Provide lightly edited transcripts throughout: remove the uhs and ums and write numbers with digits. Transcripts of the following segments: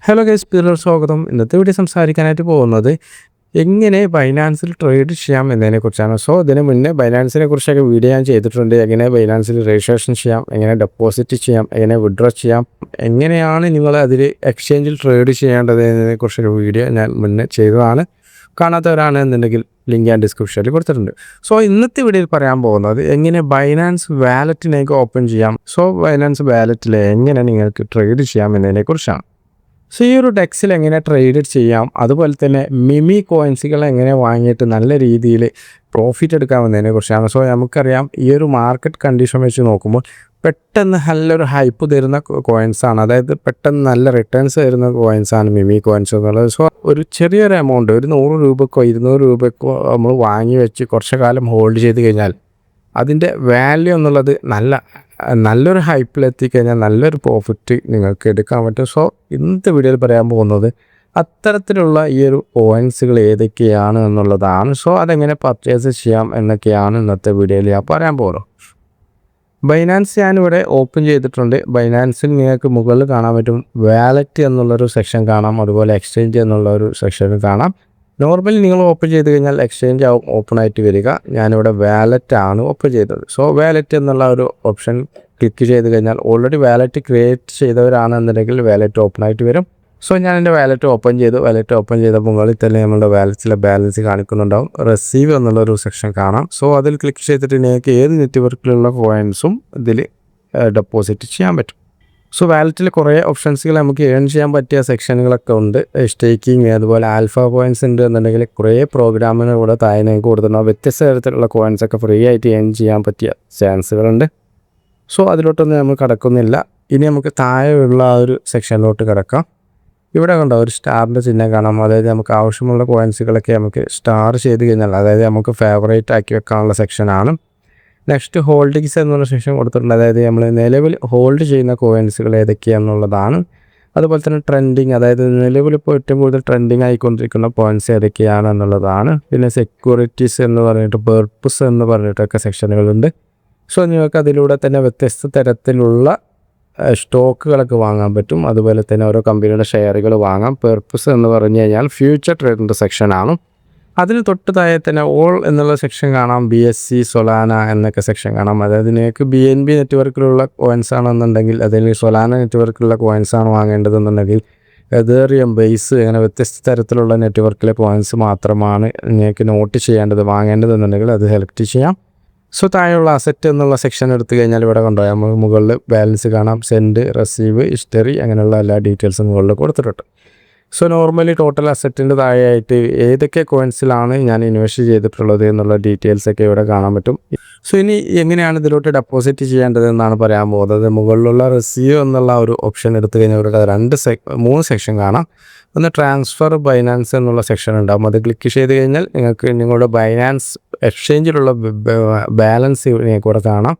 Hello guys, സ്വാഗതം. ഇന്നത്തെ video സംസാരിക്കാനായിട്ട് പോകുന്നത് എങ്ങനെ ബൈനാൻസിൽ ട്രേഡ് ചെയ്യാം എന്നതിനെക്കുറിച്ചാണ്. ഇതിന് മുന്നേ ബൈനാൻസിനെ കുറിച്ചൊക്കെ വീഡിയോ ഞാൻ ചെയ്തിട്ടുണ്ട്. എങ്ങനെ ബൈനാൻസിൽ രജിസ്ട്രേഷൻ ചെയ്യാം, എങ്ങനെ ഡെപ്പോസിറ്റ് ചെയ്യാം, എങ്ങനെ വിഡ്രോ ചെയ്യാം, എങ്ങനെയാണ് നിങ്ങൾ അതിൽ എക്സ്ചേഞ്ചിൽ ട്രേഡ് ചെയ്യേണ്ടത് എന്നതിനെക്കുറിച്ചൊരു വീഡിയോ ഞാൻ മുന്നേ ചെയ്തതാണ്. കാണാത്തവരാണെന്നുണ്ടെങ്കിൽ ലിങ്ക് ഞാൻ ഡിസ്ക്രിപ്ഷനിൽ കൊടുത്തിട്ടുണ്ട്. ഇന്നത്തെ വീഡിയോയിൽ പറയാൻ പോകുന്നത് എങ്ങനെ ബൈനാൻസ് വാലറ്റിലേക്ക് ഓപ്പൺ ചെയ്യാം, ബൈനാൻസ് വാലറ്റിൽ എങ്ങനെ നിങ്ങൾക്ക് ട്രേഡ് ചെയ്യാം എന്നതിനെക്കുറിച്ചാണ്. ഈ ഒരു ഡെക്സിൽ എങ്ങനെ ട്രേഡ് ചെയ്യാം, അതുപോലെ തന്നെ മിമി കോയിൻസുകൾ എങ്ങനെ വാങ്ങിയിട്ട് നല്ല രീതിയിൽ പ്രോഫിറ്റ് എടുക്കാമെന്നതിനെ കുറിച്ചാണ്. നമുക്കറിയാം ഈ ഒരു മാർക്കറ്റ് കണ്ടീഷൻ വെച്ച് നോക്കുമ്പോൾ പെട്ടെന്ന് നല്ലൊരു ഹൈപ്പ് തരുന്ന കോയിൻസാണ്, അതായത് പെട്ടെന്ന് നല്ല റിട്ടേൺസ് തരുന്ന കോയിൻസാണ് മിമി കോയിൻസ് എന്നുള്ളത്. ഒരു ചെറിയൊരു എമൗണ്ട്, ഒരു 100 രൂപക്കോ 200 രൂപക്കോ നമ്മൾ വാങ്ങി വെച്ച് കുറച്ച് കാലം ഹോൾഡ് ചെയ്ത് കഴിഞ്ഞാൽ അതിൻ്റെ വാല്യൂ എന്നുള്ളത് നല്ലൊരു ഹൈപ്പിലെത്തിക്കഴിഞ്ഞാൽ നല്ലൊരു പ്രോഫിറ്റ് നിങ്ങൾക്ക് എടുക്കാൻ പറ്റും. ഇന്നത്തെ വീഡിയോയിൽ പറയാൻ പോകുന്നത് അത്തരത്തിലുള്ള ഈ ഒരു കോയിൻസുകൾ ഏതൊക്കെയാണ് എന്നുള്ളതാണ്. അതെങ്ങനെ പർച്ചേസ് ചെയ്യാം എന്നൊക്കെയാണ് ഇന്നത്തെ വീഡിയോയിൽ ഞാൻ പറയാൻ പോകുന്നത്. ബൈനാൻസ് ഞാനിവിടെ ഓപ്പൺ ചെയ്തിട്ടുണ്ട്. ബൈനാൻസിൽ നിങ്ങൾക്ക് മുകളിൽ കാണാൻ പറ്റും വാലറ്റ് എന്നുള്ളൊരു സെക്ഷൻ കാണാം, അതുപോലെ എക്സ്ചേഞ്ച് എന്നുള്ള ഒരു സെക്ഷൻ കാണാം. നോർമലി നിങ്ങൾ ഓപ്പൺ ചെയ്ത് കഴിഞ്ഞാൽ എക്സ്ചേഞ്ച് ആവും ഓപ്പൺ ആയിട്ട് വരിക. ഞാനിവിടെ വാലറ്റ് ആണ് ഓപ്പൺ ചെയ്തത്. വാലറ്റ് എന്നുള്ള ഒരു ഓപ്ഷൻ ക്ലിക്ക് ചെയ്ത് കഴിഞ്ഞാൽ ഓൾറെഡി വാലറ്റ് ക്രിയേറ്റ് ചെയ്തവരാണെന്നുണ്ടെങ്കിൽ വാലറ്റ് ഓപ്പൺ ആയിട്ട് വരും. ഞാൻ എൻ്റെ വാലറ്റ് ഓപ്പൺ ചെയ്തു. വാലറ്റ് ഓപ്പൺ ചെയ്ത മുകളിൽ തന്നെ നമ്മുടെ വാലറ്റിലെ ബാലൻസ് കാണിക്കുന്നുണ്ടാവും. റിസീവ് എന്നുള്ളൊരു സെക്ഷൻ കാണാം. അതിൽ ക്ലിക്ക് ചെയ്തിട്ട് നിങ്ങൾക്ക് ഏത് നെറ്റ്വർക്കിലുള്ള കോയിൻസും ഇതിൽ ഡെപ്പോസിറ്റ് ചെയ്യാൻ പറ്റും. വാലറ്റിൽ കുറേ ഓപ്ഷൻസുകൾ നമുക്ക് ഏൺ ചെയ്യാൻ പറ്റിയ സെക്ഷനുകളൊക്കെ ഉണ്ട്. സ്റ്റേക്കിങ്, അതുപോലെ ആൽഫ കോയിൻസ് ഉണ്ട് എന്നുണ്ടെങ്കിൽ കുറേ പ്രോഗ്രാമിന് കൂടെ താഴെ നിങ്ങൾക്ക് കൊടുത്തിട്ടുണ്ടാവും. വ്യത്യസ്ത തരത്തിലുള്ള കോയിൻസൊക്കെ ഫ്രീ ആയിട്ട് ഏൺ ചെയ്യാൻ പറ്റിയ ചാൻസുകളുണ്ട്. അതിലോട്ടൊന്നും നമ്മൾ കിടക്കുന്നില്ല. ഇനി നമുക്ക് താഴെയുള്ള ആ ഒരു സെക്ഷനിലോട്ട് കിടക്കാം. ഇവിടെ കണ്ടോ ഒരു സ്റ്റാറിൻ്റെ ചിഹ്നം കാണാം. അതായത് നമുക്ക് ആവശ്യമുള്ള കോയിൻസുകളൊക്കെ നമുക്ക് സ്റ്റാർ ചെയ്ത് കഴിഞ്ഞാൽ, അതായത് നമുക്ക് ഫേവറേറ്റ് ആക്കി വെക്കാനുള്ള സെക്ഷനാണ്. നെക്സ്റ്റ് ഹോൾഡിങ്സ് എന്നുള്ള സെക്ഷൻ കൊടുത്തിട്ടുണ്ട്. അതായത് നമ്മൾ നിലവിൽ ഹോൾഡ് ചെയ്യുന്ന കോയിൻസുകൾ ഏതൊക്കെയാണെന്നുള്ളതാണ്. അതുപോലെ തന്നെ ട്രെൻഡിങ്, അതായത് നിലവിൽ ഇപ്പോൾ ഏറ്റവും കൂടുതൽ ട്രെൻഡിങ് ആയിക്കൊണ്ടിരിക്കുന്ന പോയിൻറ്റ്സ് ഏതൊക്കെയാണെന്നുള്ളതാണ്. പിന്നെ സെക്യൂരിറ്റീസ് എന്ന് പറഞ്ഞിട്ട്, പെർപ്പസ് എന്ന് പറഞ്ഞിട്ടൊക്കെ സെക്ഷനുകളുണ്ട്. നിങ്ങൾക്ക് അതിലൂടെ തന്നെ വ്യത്യസ്ത തരത്തിലുള്ള സ്റ്റോക്കുകളൊക്കെ വാങ്ങാൻ പറ്റും. അതുപോലെ തന്നെ ഓരോ കമ്പനിയുടെ ഷെയറുകൾ വാങ്ങാം. പെർപ്പസ് എന്ന് പറഞ്ഞു കഴിഞ്ഞാൽ ഫ്യൂച്ചർ ട്രേഡിൻ്റെ സെക്ഷനാണ്. അതിന് തൊട്ട് താഴെ തന്നെ ഓൾ എന്നുള്ള സെക്ഷൻ കാണാം. BSC, സൊലാന എന്നൊക്കെ സെക്ഷൻ കാണാം. അതായത് നിങ്ങൾക്ക് BNB നെറ്റ്വർക്കിലുള്ള കോയിൻസ് ആണെന്നുണ്ടെങ്കിൽ, അതിൽ സൊലാന നെറ്റ്വർക്കിലുള്ള കോയിൻസ് ആണ് വാങ്ങേണ്ടതെന്നുണ്ടെങ്കിൽ, എതേറിയം, ബേസ്, അങ്ങനെ വ്യത്യസ്ത തരത്തിലുള്ള നെറ്റ്വർക്കിലെ കോയിൻസ് മാത്രമാണ് നിങ്ങൾക്ക് നോട്ട് ചെയ്യേണ്ടത്, വാങ്ങേണ്ടതെന്നുണ്ടെങ്കിൽ അത് സെലക്ട് ചെയ്യാം. താഴെയുള്ള അസറ്റ് എന്നുള്ള സെക്ഷൻ എടുത്തു കഴിഞ്ഞാൽ ഇവിടെ കൊണ്ടുപോയാൽ നമുക്ക് മുകളിൽ ബാലൻസ് കാണാം. സെൻഡ്, റിസീവ്, ഹിസ്റ്ററി, അങ്ങനെയുള്ള എല്ലാ ഡീറ്റെയിൽസും മുകളിൽ കൊടുത്തിട്ടുണ്ട്. നോർമലി ടോട്ടൽ അസറ്റിൻ്റെ താഴെയായിട്ട് ഏതൊക്കെ കോയിൻസിലാണ് ഞാൻ ഇൻവെസ്റ്റ് ചെയ്തിട്ടുള്ളത് എന്നുള്ള ഡീറ്റെയിൽസൊക്കെ ഇവിടെ കാണാൻ പറ്റും. ഇനി എങ്ങനെയാണ് ഇതിലോട്ട് ഡെപ്പോസിറ്റ് ചെയ്യേണ്ടതെന്നാണ് പറയാൻ പോകുന്നത്. മുകളിലുള്ള റിസീവ് എന്നുള്ള ഒരു ഓപ്ഷൻ എടുത്തു കഴിഞ്ഞാൽ ഇവിടെ 3 സെക്ഷൻ കാണാം. ഒന്ന് ട്രാൻസ്ഫർ ബൈനാൻസ് എന്നുള്ള സെക്ഷൻ ഉണ്ടാകും. അത് ക്ലിക്ക് ചെയ്ത് കഴിഞ്ഞാൽ നിങ്ങൾക്ക് നിങ്ങളുടെ ബൈനാൻസ് എക്സ്ചേഞ്ചിലുള്ള ബാലൻസ് കൂടെ കാണാം.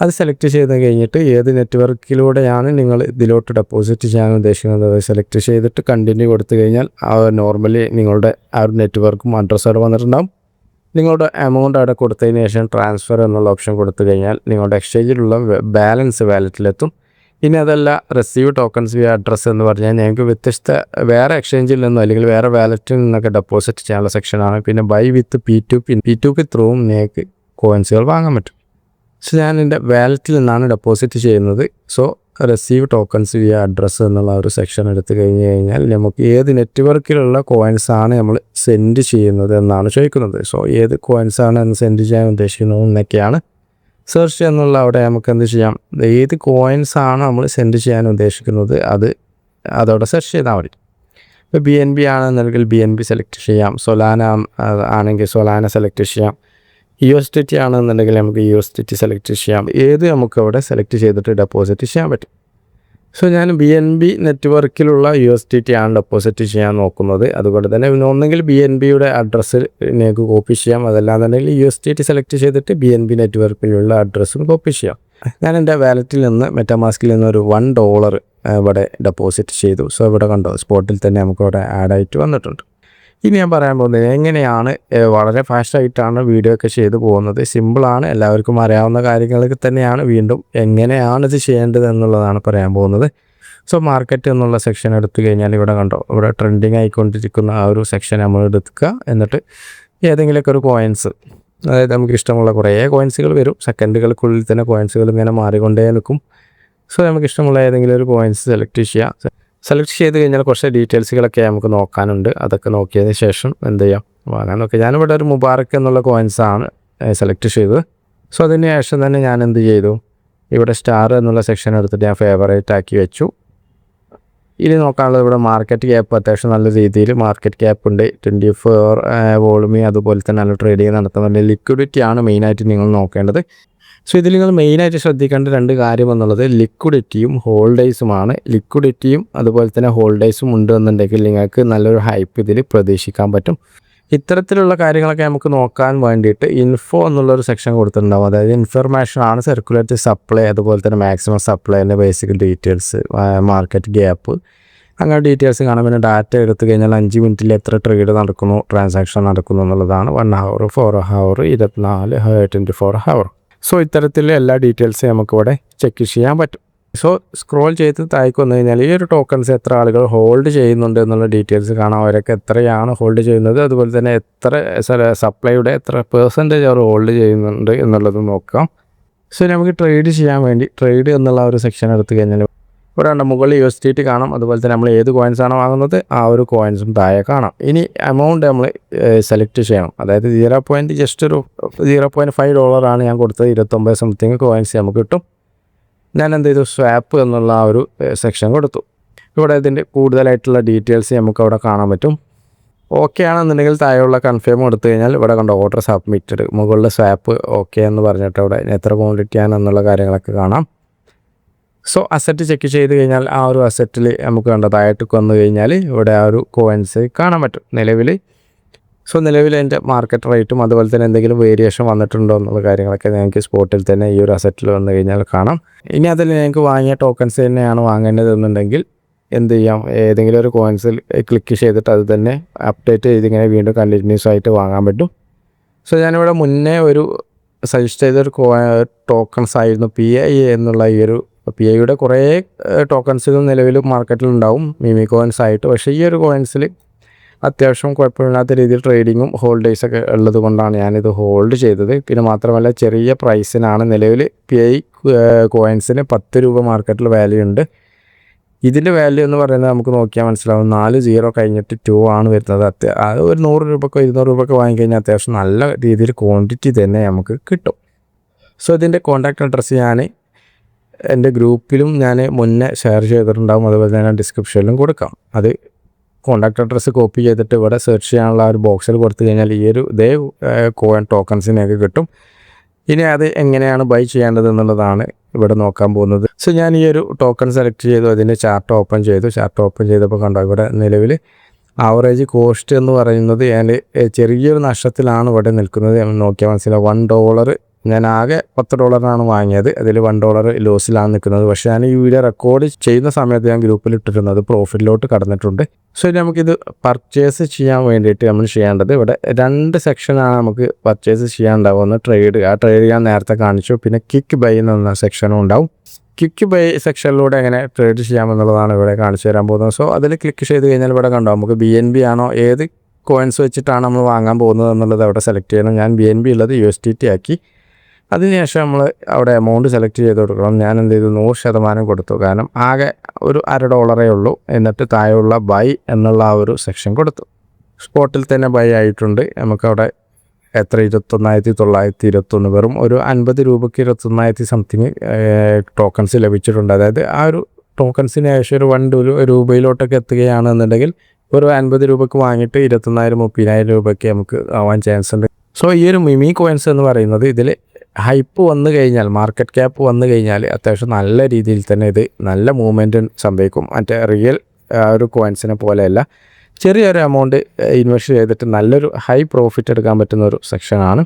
അത് സെലക്ട് ചെയ്ത് കഴിഞ്ഞിട്ട് ഏത് നെറ്റ്വർക്കിലൂടെയാണ് നിങ്ങൾ ഇതിലോട്ട് ഡെപ്പോസിറ്റ് ചെയ്യാൻ ഉദ്ദേശിക്കുന്നത് അത് സെലക്ട് ചെയ്തിട്ട് കണ്ടിന്യൂ കൊടുത്തു കഴിഞ്ഞാൽ നോർമലി നിങ്ങളുടെ ആ ഒരു നെറ്റ്വർക്കും അഡ്രസ്സ് അവിടെ വന്നിട്ടുണ്ടാകും. നിങ്ങളുടെ എമൗണ്ട് അവിടെ കൊടുത്തതിന് ശേഷം ട്രാൻസ്ഫർ എന്നുള്ള ഓപ്ഷൻ കൊടുത്തു കഴിഞ്ഞാൽ നിങ്ങളുടെ എക്സ്ചേഞ്ചിലുള്ള ബാലൻസ് വാലറ്റിലെത്തും. ഇനി അതല്ല റിസീവ് ടോക്കൺസ് വിയ അഡ്രസ്സ് എന്ന് പറഞ്ഞാൽ ഞങ്ങൾക്ക് വ്യത്യസ്ത വേറെ എക്സ്ചേഞ്ചിൽ നിന്നോ അല്ലെങ്കിൽ വേറെ വാലറ്റിൽ നിന്നൊക്കെ ഡെപ്പോസിറ്റ് ചെയ്യാനുള്ള സെക്ഷനാണ്. പിന്നെ ബൈ വിത്ത് P2P ത്രൂവും നിങ്ങൾക്ക് കോയിൻസുകൾ വാങ്ങാൻ പറ്റും. ഞാൻ എൻ്റെ വാലറ്റിൽ നിന്നാണ് ഡെപ്പോസിറ്റ് ചെയ്യുന്നത്. റിസീവ് ടോക്കൺസ് വിയ അഡ്രസ്സ് എന്നുള്ള ഒരു സെക്ഷൻ എടുത്തു കഴിഞ്ഞാൽ നമുക്ക് ഏത് നെറ്റ്വർക്കിലുള്ള കോയിൻസാണ് നമ്മൾ സെൻഡ് ചെയ്യുന്നത് എന്നാണ് ചോദിക്കുന്നത്. ഏത് കോയിൻസാണ് സെൻഡ് ചെയ്യാൻ ഉദ്ദേശിക്കുന്നത് എന്നൊക്കെയാണ് സെർച്ച് എന്നുള്ള അവിടെ നമുക്ക് എന്ത് ചെയ്യാം, ഏത് കോയിൻസാണ് നമ്മൾ സെൻഡ് ചെയ്യാൻ ഉദ്ദേശിക്കുന്നത് അതവിടെ സെർച്ച് ചെയ്താൽ മതി. ഇപ്പോൾ BNB ആണെന്നുണ്ടെങ്കിൽ BNB സെലക്ട് ചെയ്യാം. സൊലാന ആണെങ്കിൽ സൊലാന സെലക്ട് ചെയ്യാം. USDT ആണെന്നുണ്ടെങ്കിൽ നമുക്ക് USDT സെലക്ട് ചെയ്യാം. ഏത് നമുക്ക് അവിടെ സെലക്ട് ചെയ്തിട്ട് ഡെപ്പോസിറ്റ് ചെയ്യാൻ പറ്റും. ഞാൻ BNB നെറ്റ്വർക്കിലുള്ള USDT ആണ് ഡെപ്പോസിറ്റ് ചെയ്യാൻ നോക്കുന്നത്. അതുകൊണ്ട് തന്നെ ഒന്നെങ്കിൽ BNBയുടെ അഡ്രസ്സ് നിങ്ങൾക്ക് കോപ്പി ചെയ്യാം, അതല്ലാന്നുണ്ടെങ്കിൽ USDT സെലക്ട് ചെയ്തിട്ട് BNB നെറ്റ്വർക്കിലുള്ള അഡ്രസ്സും കോപ്പി ചെയ്യാം. ഞാൻ എൻ്റെ വാലറ്റിൽ നിന്ന് മെറ്റാമാസ്കിൽ നിന്ന് ഒരു $1 ഇവിടെ ഡെപ്പോസിറ്റ് ചെയ്തു. ഇവിടെ കണ്ടോ സ്പോട്ടിൽ തന്നെ നമുക്ക് ഇവിടെ ആഡായിട്ട് വന്നിട്ടുണ്ട്. ഇനി ഞാൻ പറയാൻ പോകുന്നത് എങ്ങനെയാണ്, വളരെ ഫാസ്റ്റായിട്ടാണ് വീഡിയോ ഒക്കെ ചെയ്തു പോകുന്നത്. സിമ്പിളാണ്, എല്ലാവർക്കും അറിയാവുന്ന കാര്യങ്ങളൊക്കെ തന്നെയാണ്. വീണ്ടും എങ്ങനെയാണ് ഇത് ചെയ്യേണ്ടത് എന്നുള്ളതാണ് പറയാൻ പോകുന്നത്. സോ മാർക്കറ്റ് എന്നുള്ള സെക്ഷൻ എടുത്തു കഴിഞ്ഞാൽ ഇവിടെ കണ്ടോ, ഇവിടെ ട്രെൻഡിങ് ആയിക്കൊണ്ടിരിക്കുന്ന ആ ഒരു സെക്ഷൻ നമ്മൾ എടുക്കുക. എന്നിട്ട് ഏതെങ്കിലുമൊക്കെ ഒരു കോയിൻസ്, അതായത് നമുക്ക് ഇഷ്ടമുള്ള കുറേ കോയിൻസുകൾ വരും, സെക്കൻഡുകൾക്കുള്ളിൽ തന്നെ കോയിൻസുകൾ ഇങ്ങനെ മാറിക്കൊണ്ടേ നിൽക്കും. സോ നമുക്ക് ഇഷ്ടമുള്ള ഏതെങ്കിലും ഒരു കോയിൻസ് സെലക്ട് ചെയ്യാം. സെലക്ട് ചെയ്ത് കഴിഞ്ഞാൽ കുറച്ച് ഡീറ്റെയിൽസുകളൊക്കെ നമുക്ക് നോക്കാനുണ്ട്. അതൊക്കെ നോക്കിയതിന് ശേഷം എന്ത് ചെയ്യാം, വാങ്ങാൻ നോക്കുക. ഞാനിവിടെ ഒരു മുബാറക്ക് എന്നുള്ള കോയിൻസാണ് സെലക്ട് ചെയ്തത്. സോ അതിന് ശേഷം തന്നെ ഞാൻ എന്ത് ചെയ്തു, ഇവിടെ സ്റ്റാർ എന്നുള്ള സെക്ഷൻ എടുത്തിട്ട് ഞാൻ ഫേവറേറ്റ് ആക്കി വെച്ചു. ഇനി നോക്കാനുള്ളത് ഇവിടെ മാർക്കറ്റ് ക്യാപ്പ്, അത്യാവശ്യം നല്ല രീതിയിൽ മാർക്കറ്റ് ക്യാപ്പ് ഉണ്ട്. 24 വോളുമി, അതുപോലെ തന്നെ നല്ല ട്രേഡിങ് നടത്തുന്നുണ്ട്. ലിക്വിഡിറ്റി ആണ് മെയിനായിട്ട് നിങ്ങൾ നോക്കേണ്ടത്. സോ ഇതിൽ നിങ്ങൾ മെയിനായിട്ട് ശ്രദ്ധിക്കേണ്ട 2 കാര്യം എന്നുള്ളത് ലിക്വിഡിറ്റിയും ഹോൾഡേഴ്സുമാണ്. ലിക്വിഡിറ്റിയും അതുപോലെ തന്നെ ഹോൾഡേഴ്സും ഉണ്ട് എന്നുണ്ടെങ്കിൽ നിങ്ങൾക്ക് നല്ലൊരു ഹൈപ്പ് ഇതിൽ പ്രതീക്ഷിക്കാൻ പറ്റും. ഇത്തരത്തിലുള്ള കാര്യങ്ങളൊക്കെ നമുക്ക് നോക്കാൻ വേണ്ടിയിട്ട് ഇൻഫോ എന്നുള്ളൊരു സെക്ഷൻ കൊടുത്തിട്ടുണ്ടാവും. അതായത് ഇൻഫർമേഷൻ ആണ്, സർക്കുലേറ്റ് സപ്ലൈ, അതുപോലെ തന്നെ മാക്സിമം സപ്ലൈൻ്റെ ബേസിക് ഡീറ്റെയിൽസ്, മാർക്കറ്റ് ഗ്യാപ്പ്, അങ്ങനെ ഡീറ്റെയിൽസ് കാണാം. പിന്നെ ഡാറ്റ എടുത്തു കഴിഞ്ഞാൽ 5 മിനിറ്റിൽ എത്ര ട്രേഡ് നടക്കുന്നു, ട്രാൻസാക്ഷൻ നടക്കുന്നു എന്നുള്ളതാണ്. 1 hour, 4 hour, 24, 24 hour. സോ ഇത്തരത്തിൽ എല്ലാ ഡീറ്റെയിൽസും നമുക്കിവിടെ ചെക്ക് ചെയ്യാൻ പറ്റും. സോ സ്ക്രോൾ ചെയ്ത് താഴേക്ക് വന്നു കഴിഞ്ഞാൽ ഈ ഒരു ടോക്കൺസ് എത്ര ആളുകൾ ഹോൾഡ് ചെയ്യുന്നുണ്ട് എന്നുള്ള ഡീറ്റെയിൽസ് കാണാം. അവരൊക്കെ എത്രയാണ് ഹോൾഡ് ചെയ്യുന്നത്, അതുപോലെ തന്നെ എത്ര സപ്ലൈയുടെ എത്ര പെർസെൻറ്റേജ് അവർ ഹോൾഡ് ചെയ്യുന്നുണ്ട് എന്നുള്ളത് നോക്കാം. സോ നമുക്ക് ട്രേഡ് ചെയ്യാൻ വേണ്ടി ട്രേഡ് എന്നുള്ള ഒരു സെക്ഷൻ എടുത്തു കഴിഞ്ഞാൽ ഇവിടെ മുകളിൽ USDT കാണാം. അതുപോലെ തന്നെ നമ്മൾ ഏത് കോയിൻസാണോ വാങ്ങുന്നത് ആ ഒരു കോയിൻസും താഴെ കാണാം. ഇനി എമൗണ്ട് നമ്മൾ സെലക്ട് ചെയ്യണം. അതായത് ജസ്റ്റ് ഒരു $0.5 ഞാൻ കൊടുത്തത്. 29 സംതിങ് കോയിൻസ് നമുക്ക് കിട്ടും. ഞാൻ എന്ത് ചെയ്തു, സ്വാപ്പ് എന്നുള്ള ആ ഒരു സെക്ഷൻ കൊടുത്തു. ഇവിടെ ഇതിൻ്റെ കൂടുതലായിട്ടുള്ള ഡീറ്റെയിൽസ് നമുക്ക് അവിടെ കാണാൻ പറ്റും. ഓക്കെ ആണെന്നുണ്ടെങ്കിൽ താഴെയുള്ള കൺഫേം കൊടുത്തു കഴിഞ്ഞാൽ ഇവിടെ കണ്ട ഓർഡർ സബ്മിറ്റഡ്, മുകളിൽ സ്വാപ്പ് ഓക്കെ എന്ന് പറഞ്ഞിട്ട് അവിടെ എത്ര ക്വാണ്ടിറ്റി ആണെന്നുള്ള കാര്യങ്ങളൊക്കെ കാണാം. സോ അസറ്റ് ചെക്ക് ചെയ്ത് കഴിഞ്ഞാൽ ആ ഒരു അസറ്റിൽ നമുക്ക് കണ്ടതായിട്ട് വന്നു കഴിഞ്ഞാൽ ഇവിടെ ആ ഒരു കോയിൻസ് കാണാൻ പറ്റും നിലവിൽ. സോ നിലവിൽ എൻ്റെ മാർക്കറ്റ് റേറ്റും അതുപോലെ തന്നെ എന്തെങ്കിലും വേരിയേഷൻ വന്നിട്ടുണ്ടോ എന്നുള്ള കാര്യങ്ങളൊക്കെ ഞങ്ങൾക്ക് സ്പോട്ടിൽ തന്നെ ഈ ഒരു അസറ്റിൽ വന്നു കഴിഞ്ഞാൽ കാണാം. ഇനി അതിൽ ഞങ്ങൾക്ക് വാങ്ങിയ ടോക്കൺസ് തന്നെയാണ് വാങ്ങേണ്ടതെന്നുണ്ടെങ്കിൽ എന്ത് ചെയ്യാം, ഏതെങ്കിലും ഒരു കോയിൻസിൽ ക്ലിക്ക് ചെയ്തിട്ട് അത് തന്നെ അപ്ഡേറ്റ് ചെയ്തിങ്ങനെ വീണ്ടും കണ്ടിന്യൂസ് ആയിട്ട് വാങ്ങാൻ പറ്റും. സോ ഞാനിവിടെ മുന്നേ ഒരു സജസ്റ്റ് ചെയ്തൊരു ടോക്കൺസ് ആയിരുന്നു PI എന്നുള്ള ഈ ഒരു PIയുടെ കുറേ ടോക്കൺസുകൾ നിലവിൽ മാർക്കറ്റിലുണ്ടാവും മിമി കോയിൻസ് ആയിട്ട്. പക്ഷേ ഈ ഒരു കോയിൻസിൽ അത്യാവശ്യം കുഴപ്പമില്ലാത്ത രീതിയിൽ ട്രേഡിങ്ങും ഹോൾഡേഴ്സൊക്കെ ഉള്ളത് കൊണ്ടാണ് ഞാനിത് ഹോൾഡ് ചെയ്തത്. പിന്നെ മാത്രമല്ല ചെറിയ പ്രൈസിനാണ് നിലവിൽ PI കോയിൻസിന് 10 രൂപ മാർക്കറ്റിൽ വാല്യൂ ഉണ്ട്. ഇതിൻ്റെ വാല്യൂ എന്ന് പറയുന്നത് നമുക്ക് നോക്കിയാൽ മനസ്സിലാവും, 4 0 കഴിഞ്ഞിട്ട് 2 ആണ് വരുന്നത്. അത് ഒരു 100 രൂപക്കോ 200 രൂപക്കോ വാങ്ങിക്കഴിഞ്ഞാൽ അത്യാവശ്യം നല്ല രീതിയിൽ ക്വാണ്ടിറ്റി തന്നെ നമുക്ക് കിട്ടും. സോ ഇതിൻ്റെ കോൺടാക്റ്റ് അഡ്രസ്സ് ഞാൻ എൻ്റെ ഗ്രൂപ്പിലും ഞാൻ മുന്നേ ഷെയർ ചെയ്തിട്ടുണ്ടാകും, അതുപോലെ തന്നെ ഡിസ്ക്രിപ്ഷനിലും കൊടുക്കാം. അത് കോൺടാക്റ്റ് അഡ്രസ്സ് കോപ്പി ചെയ്തിട്ട് ഇവിടെ സെർച്ച് ചെയ്യാനുള്ള ഒരു ബോക്സിൽ കൊടുത്തു കഴിഞ്ഞാൽ ഈ ഒരു ഇതേ കോയിൻ ടോക്കൺസിനെയൊക്കെ കിട്ടും. ഇനി അത് എങ്ങനെയാണ് ബൈ ചെയ്യേണ്ടത് എന്നുള്ളതാണ് ഇവിടെ നോക്കാൻ പോകുന്നത്. സോ ഞാൻ ഈ ഒരു ടോക്കൺ സെലക്ട് ചെയ്തു, അതിൻ്റെ ചാർട്ട് ഓപ്പൺ ചെയ്തു. ചാർട്ട് ഓപ്പൺ ചെയ്തപ്പോൾ കണ്ടോ ഇവിടെ നിലവിൽ ആവറേജ് കോസ്റ്റ് എന്ന് പറയുന്നത് ഞാൻ ചെറിയൊരു നഷ്ടത്തിലാണ് ഇവിടെ നിൽക്കുന്നത്. നോക്കിയാൽ മനസ്സിലാവും, $1 ഞാൻ ആകെ $10 വാങ്ങിയത്, അതിൽ $1 ലോസിലാണ് നിൽക്കുന്നത്. പക്ഷേ ഞാൻ ഈ വീഡിയോ റെക്കോർഡ് ചെയ്യുന്ന സമയത്ത് ഞാൻ ഗ്രൂപ്പിൽ ഇട്ടിരുന്നത് പ്രോഫിറ്റിലോട്ട് കടന്നിട്ടുണ്ട്. സോ നമുക്കിത് പർച്ചേസ് ചെയ്യാൻ വേണ്ടിയിട്ട് നമ്മൾ ചെയ്യേണ്ടത് ഇവിടെ 2 സെക്ഷനാണ് നമുക്ക് പർച്ചേസ് ചെയ്യാനുണ്ടാവുന്ന ട്രേഡ്. ആ ട്രേഡ് ഞാൻ നേരത്തെ കാണിച്ചു. പിന്നെ കിക്ക് ബൈ എന്ന സെക്ഷനും ഉണ്ടാവും. ക്വിക്ക് ബൈ സെക്ഷനിലൂടെ എങ്ങനെ ട്രേഡ് ചെയ്യാമെന്നുള്ളതാണ് ഇവിടെ കാണിച്ചു തരാൻ പോകുന്നത്. സോ അതിൽ ക്ലിക്ക് ചെയ്ത് കഴിഞ്ഞാൽ ഇവിടെ കണ്ടോ നമുക്ക് BNB ആണോ ഏത് കോയിൻസ് വെച്ചിട്ടാണ് നമ്മൾ വാങ്ങാൻ പോകുന്നത് എന്നുള്ളത് അവിടെ സെലക്ട് ചെയ്യണം. ഞാൻ BNB ഉള്ളത് USDT ആക്കി. അതിനുശേഷം നമ്മൾ അവിടെ എമൗണ്ട് സെലക്ട് ചെയ്ത് കൊടുക്കണം. ഞാൻ എന്ത് ചെയ്തു, 100% കൊടുത്തു. കാരണം ആകെ ഒരു $1 ഉള്ളൂ. എന്നിട്ട് താഴെയുള്ള ബൈ എന്നുള്ള ആ ഒരു സെക്ഷൻ കൊടുത്തു. സ്പോട്ടിൽ തന്നെ ബൈ ആയിട്ടുണ്ട്. നമുക്കവിടെ എത്ര 21,921 വെറും ഒരു 50 രൂപയ്ക്ക് 21,000 സംതിങ് ടോക്കൺസ് ലഭിച്ചിട്ടുണ്ട്. അതായത് ആ ഒരു ടോക്കൺസിന് ശേഷം ഒരു 1 രൂപയിലോട്ടൊക്കെ എത്തുകയാണെന്നുണ്ടെങ്കിൽ ഒരു 50 രൂപയ്ക്ക് വാങ്ങിയിട്ട് 21,000 30,000 രൂപയ്ക്ക് നമുക്ക് ആവാൻ ചാൻസ് ഉണ്ട്. സോ ഈ ഒരു മിമി കോയിൻസ് എന്ന് പറയുന്നത് ഇതിൽ ഹൈപ്പ് വന്നു കഴിഞ്ഞാൽ, മാർക്കറ്റ് ക്യാപ്പ് വന്നു കഴിഞ്ഞാൽ അത്യാവശ്യം നല്ല രീതിയിൽ തന്നെ ഇത് നല്ല മൂവ്മെൻറ്റ് സംഭവിക്കും. മറ്റേ റിയൽ ഒരു കോയിൻസിനെ പോലെയല്ല, ചെറിയൊരു എമൗണ്ട് ഇൻവെസ്റ്റ് ചെയ്തിട്ട് നല്ലൊരു ഹൈ പ്രോഫിറ്റ് എടുക്കാൻ പറ്റുന്ന ഒരു സെക്ഷനാണ്.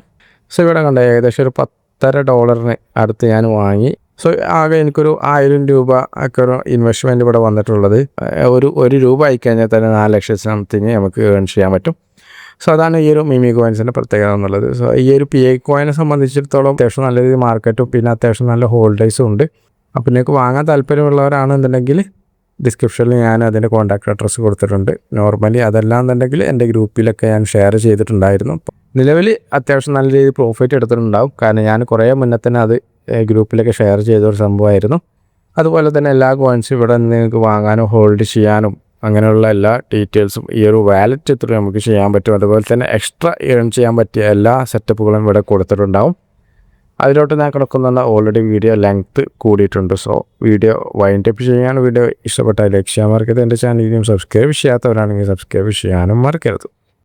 സോ ഇവിടെ കണ്ട ഏകദേശം ഒരു $10.5 അടുത്ത് ഞാൻ വാങ്ങി. സോ ആകെ എനിക്കൊരു 1000 രൂപ ഒക്കെ ഒരു ഇൻവെസ്റ്റ്മെൻറ്റ് ഇവിടെ വന്നിട്ടുള്ളത്. ഒരു രൂപ ആയിക്കഴിഞ്ഞാൽ തന്നെ 4 ലക്ഷം സംതിങ് നമുക്ക് ഏൺ ചെയ്യാൻ പറ്റും. സോ അതാണ് ഈ ഒരു മിമി കോയിൻസിൻ്റെ പ്രത്യേകത എന്നുള്ളത്. സോ ഈ ഒരു PI കോയിനെ സംബന്ധിച്ചിടത്തോളം അത്യാവശ്യം നല്ല രീതിയിൽ മാർക്കറ്റും പിന്നെ അത്യാവശ്യം നല്ല ഹോൾഡേഴ്സും ഉണ്ട്. അപ്പോൾ നിങ്ങൾക്ക് വാങ്ങാൻ താല്പര്യമുള്ളവരാണെന്നുണ്ടെങ്കിൽ ഡിസ്ക്രിപ്ഷനിൽ ഞാൻ അതിൻ്റെ കോൺടാക്ട് അഡ്രസ്സ് കൊടുത്തിട്ടുണ്ട്. നോർമലി അതല്ലാന്നുണ്ടെങ്കിൽ എൻ്റെ ഗ്രൂപ്പിലൊക്കെ ഞാൻ ഷെയർ ചെയ്തിട്ടുണ്ടായിരുന്നു. നിലവിൽ അത്യാവശ്യം നല്ല രീതിയിൽ പ്രോഫിറ്റ് എടുത്തിട്ടുണ്ടാവും. കാരണം ഞാൻ കുറേ മുന്നേ തന്നെ അത് ഗ്രൂപ്പിലൊക്കെ ഷെയർ ചെയ്തൊരു സംഭവമായിരുന്നു. അതുപോലെ തന്നെ എല്ലാ കോയിൻസും ഇവിടെ നിങ്ങൾക്ക് വാങ്ങാനും ഹോൾഡ് ചെയ്യാനും അങ്ങനെയുള്ള എല്ലാ ഡീറ്റെയിൽസും ഈ ഒരു വാലറ്റ് ത്രൂ നമുക്ക് ചെയ്യാൻ പറ്റും. അതുപോലെ തന്നെ എക്സ്ട്രാ ഏൺ ചെയ്യാൻ പറ്റിയ എല്ലാ സെറ്റപ്പുകളും ഇവിടെ കൊടുത്തിട്ടുണ്ടാവും. അതിലോട്ട് ഞാൻ കിടക്കുന്നുള്ള ഓൾറെഡി വീഡിയോ ലെങ്ത്ത് കൂടിയിട്ടുണ്ട്. സോ വീഡിയോ വൈൻഡപ്പ് ചെയ്യാൻ വീഡിയോ ഇഷ്ടപ്പെട്ടാൽ ലൈക്ക് ചെയ്യാൻ മറക്കരുത്. എൻ്റെ ചാനലിനും സബ്സ്ക്രൈബ് ചെയ്യാത്തവരാണെങ്കിൽ സബ്സ്ക്രൈബ് ചെയ്യാനും മറക്കരുത്.